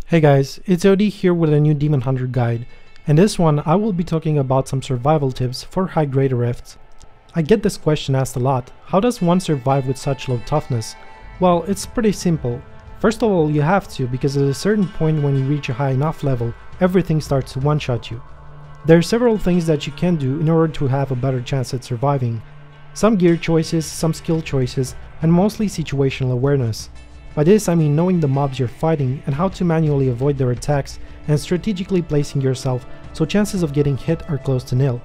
Hey guys, it's OD here with a new Demon Hunter guide. In this one, I will be talking about some survival tips for high grade rifts. I get this question asked a lot: how does one survive with such low toughness? Well, it's pretty simple. First of all, you have to, because at a certain point when you reach a high enough level, everything starts to one-shot you. There are several things that you can do in order to have a better chance at surviving. Some gear choices, some skill choices, and mostly situational awareness. By this I mean knowing the mobs you're fighting and how to manually avoid their attacks and strategically placing yourself so chances of getting hit are close to nil.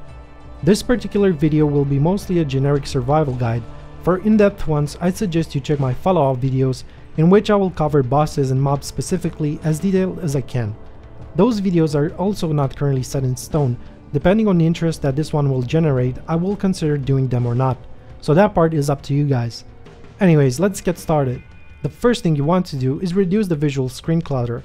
This particular video will be mostly a generic survival guide. For in-depth ones, I'd suggest you check my follow-up videos in which I will cover bosses and mobs specifically as detailed as I can. Those videos are also not currently set in stone. Depending on the interest that this one will generate, I will consider doing them or not. So that part is up to you guys. Anyways, let's get started. The first thing you want to do is reduce the visual screen clutter.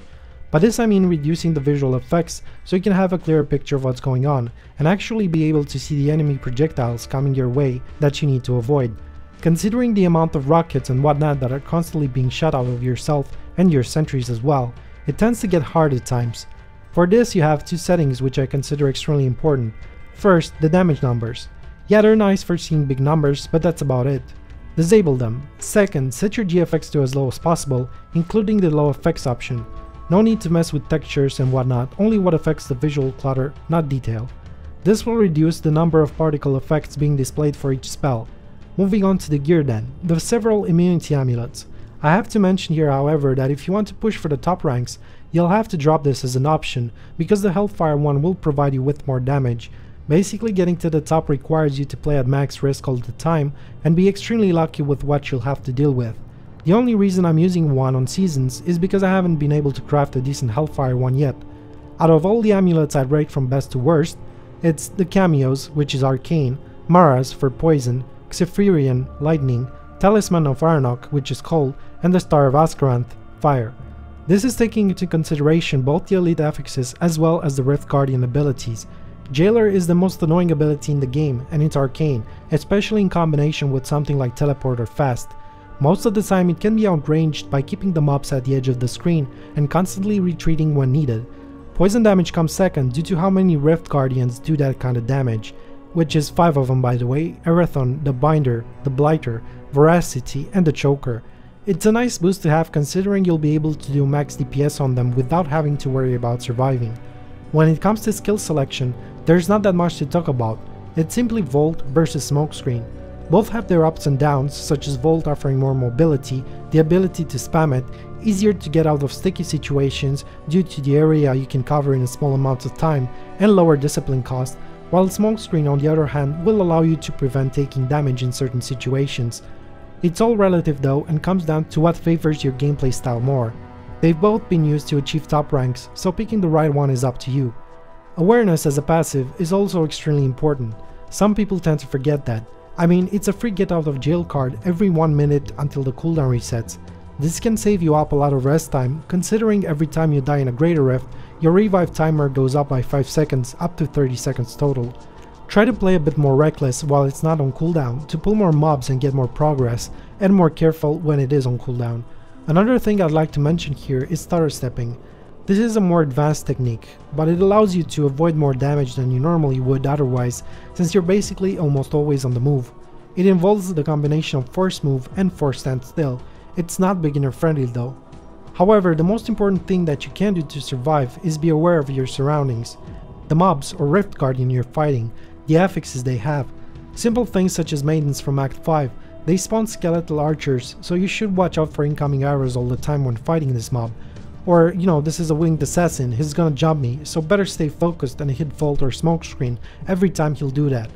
By this I mean reducing the visual effects so you can have a clearer picture of what's going on and actually be able to see the enemy projectiles coming your way that you need to avoid. Considering the amount of rockets and whatnot that are constantly being shot out of yourself and your sentries as well, it tends to get hard at times. For this you have two settings which I consider extremely important. First, the damage numbers. Yeah, they're nice for seeing big numbers, but that's about it. Disable them. Second, set your GFX to as low as possible, including the low effects option. No need to mess with textures and whatnot, only what affects the visual clutter, not detail. This will reduce the number of particle effects being displayed for each spell. Moving on to the gear then, the several immunity amulets. I have to mention here however that if you want to push for the top ranks, you'll have to drop this as an option, because the Hellfire one will provide you with more damage. Basically, getting to the top requires you to play at max risk all the time and be extremely lucky with what you'll have to deal with. The only reason I'm using one on seasons is because I haven't been able to craft a decent Hellfire one yet. Out of all the amulets I'd rate from best to worst, it's the Cameos, which is Arcane, Maras for Poison, Xephirian, Lightning, Talisman of Arnok, which is Cold, and the Star of Askaranth, Fire. This is taking into consideration both the elite affixes as well as the Rift Guardian abilities. Jailer is the most annoying ability in the game, and it's arcane, especially in combination with something like Teleport or Fast. Most of the time it can be outranged by keeping the mobs at the edge of the screen and constantly retreating when needed. Poison damage comes second due to how many Rift Guardians do that kind of damage, which is 5 of them by the way: Erathon, the Binder, the Blighter, Voracity, and the Choker. It's a nice boost to have considering you'll be able to do max DPS on them without having to worry about surviving. When it comes to skill selection, there's not that much to talk about. It's simply Volt versus Smokescreen. Both have their ups and downs, such as Volt offering more mobility, the ability to spam it, easier to get out of sticky situations due to the area you can cover in a small amount of time, and lower discipline cost, while Smokescreen on the other hand will allow you to prevent taking damage in certain situations. It's all relative though and comes down to what favors your gameplay style more. They've both been used to achieve top ranks, so picking the right one is up to you. Awareness as a passive is also extremely important. Some people tend to forget that. I mean, it's a free get out of jail card every 1 minute until the cooldown resets. This can save you up a lot of rest time, considering every time you die in a greater rift, your revive timer goes up by 5 seconds up to 30 seconds total. Try to play a bit more reckless while it's not on cooldown to pull more mobs and get more progress, and more careful when it is on cooldown. Another thing I'd like to mention here is stutter stepping. This is a more advanced technique, but it allows you to avoid more damage than you normally would otherwise, since you're basically almost always on the move. It involves the combination of force move and force stand still. It's not beginner friendly though. However, the most important thing that you can do to survive is be aware of your surroundings. The mobs or Rift Guardian you're fighting, the affixes they have. Simple things such as maidens from Act 5. They spawn skeletal archers, so you should watch out for incoming arrows all the time when fighting this mob. Or, you know, this is a winged assassin, he's gonna jump me, so better stay focused and hit Volt or Smokescreen every time he'll do that.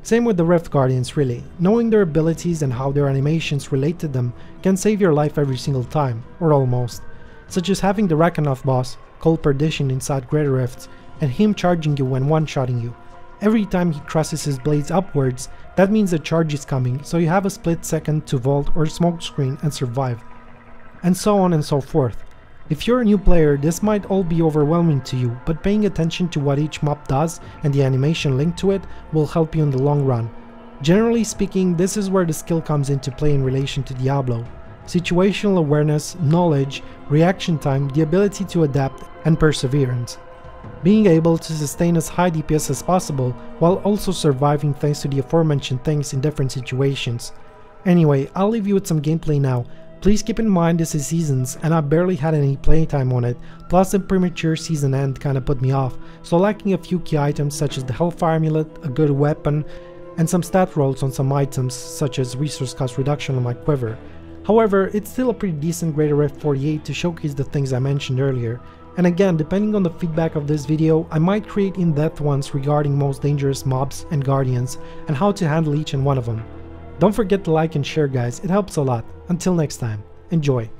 Same with the Rift Guardians really. Knowing their abilities and how their animations relate to them can save your life every single time, or almost. Such as having the Rakanoth boss, called Perdition inside Greater Rifts, and him charging you when one-shotting you. Every time he crosses his blades upwards, that means a charge is coming, so you have a split second to Volt or Smokescreen and survive. And so on and so forth. If you're a new player, this might all be overwhelming to you, but paying attention to what each mob does and the animation linked to it will help you in the long run. Generally speaking, this is where the skill comes into play in relation to Diablo. situational awareness, knowledge, reaction time, the ability to adapt, and perseverance. Being able to sustain as high DPS as possible while also surviving thanks to the aforementioned things in different situations. Anyway, I'll leave you with some gameplay now. Please keep in mind this is Seasons and I barely had any playtime on it, plus the premature season end kinda put me off, so lacking a few key items such as the Hellfire Amulet, a good weapon, and some stat rolls on some items such as resource cost reduction on my quiver. However, it's still a pretty decent Greater Rift 48 to showcase the things I mentioned earlier. And again, depending on the feedback of this video, I might create in-depth ones regarding most dangerous mobs and guardians and how to handle each and one of them. Don't forget to like and share guys, it helps a lot. Until next time, enjoy!